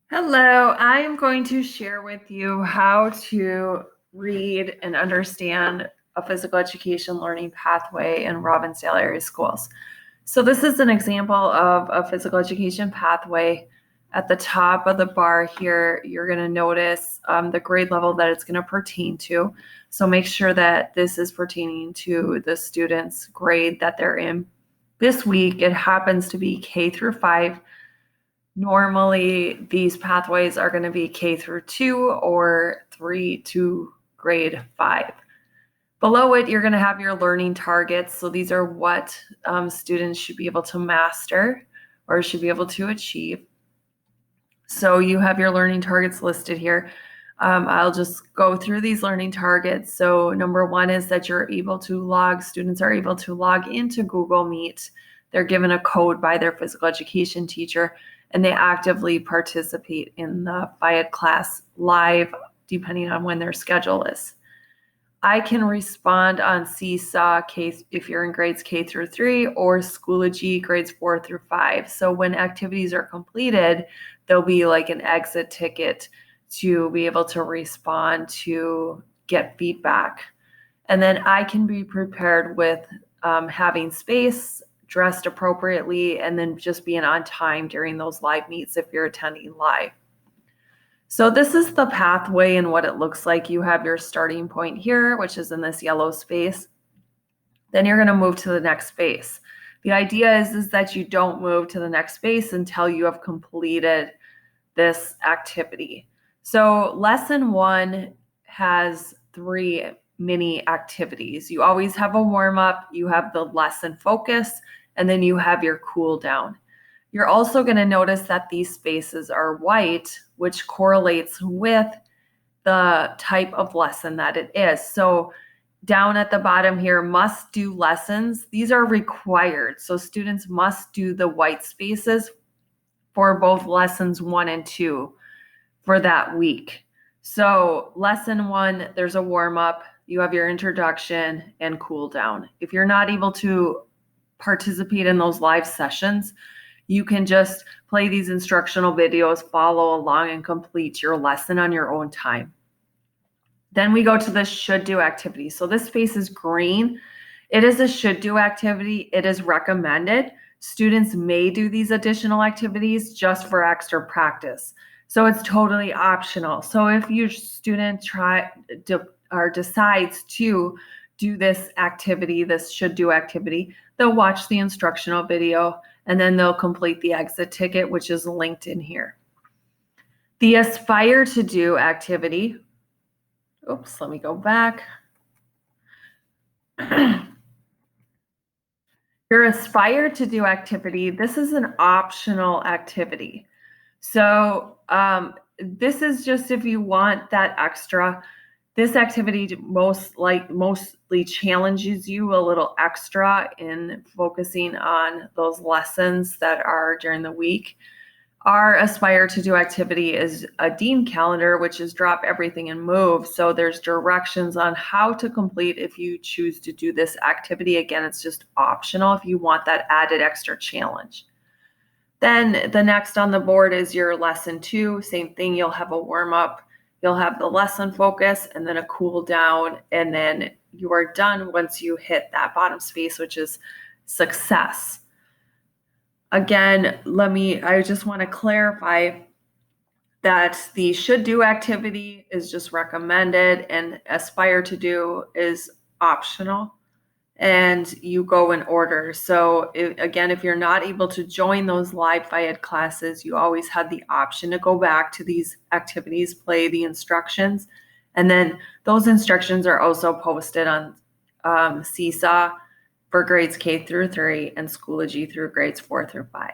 Hello, I am going to share with you how to read and understand a physical education learning pathway in Robbinsdale area schools. So this is an example of a physical education pathway. At the top of the bar here, you're going to notice the grade level that it's going to pertain to. So make sure that this is pertaining to the student's grade that they're in. This week, it happens to be K through 5. Normally, these pathways are going to be K through 2 or 3 to grade 5. Below it, you're going to have your learning targets. So these are what students should be able to master or should be able to achieve. So you have your learning targets listed here. I'll just go through these learning targets. So number 1 is that students are able to log into Google Meet. They're given a code by their physical education teacher, and they actively participate in the FIAD class live, depending on when their schedule is. I can respond on Seesaw if you're in grades K through 3 or Schoology grades 4 through 5. So when activities are completed, there'll be like an exit ticket to be able to respond to get feedback. And then I can be prepared with having space, dressed appropriately, and then just being on time during those live meets if you're attending live. So this is the pathway and what it looks like. You have your starting point here, which is in this yellow space. Then you're going to move to the next space. The idea is that you don't move to the next space until you have completed this activity. So lesson 1 has 3 mini activities. You always have a warm-up, you have the lesson focus, and then you have your cool down. You're also going to notice that these spaces are white, which correlates with the type of lesson that it is. So down at the bottom here, must do lessons. These are required. So students must do the white spaces for both lessons 1 and 2 for that week. So lesson 1, there's a warm up, you have your introduction and cool down. If you're not able to participate in those live sessions, you can just play these instructional videos, follow along, and complete your lesson on your own time. Then we go to the should do activity. So this space is green. It is a should do activity. It is recommended. Students may do these additional activities just for extra practice. So it's totally optional. So if your student decides to do this activity, this should do activity, they'll watch the instructional video and then they'll complete the exit ticket, which is linked in here. The aspire to do activity, let me go back. Your aspire to do activity, this is an optional activity. So this is just if you want that extra. This activity mostly challenges you a little extra in focusing on those lessons that are during the week. Our aspire to do activity is a Dean calendar, which is drop everything and move. So there's directions on how to complete if you choose to do this activity. Again, it's just optional if you want that added extra challenge. Then the next on the board is your lesson 2. Same thing, you'll have a warm up, you'll have the lesson focus, and then a cool down, and then you are done once you hit that bottom space, which is success. Again, I just want to clarify that the should do activity is just recommended and aspire to do is optional, and you go in order. So if you're not able to join those live FIAD classes, you always have the option to go back to these activities, play the instructions, and then those instructions are also posted on Seesaw for grades K through 3 and Schoology through grades 4 through 5.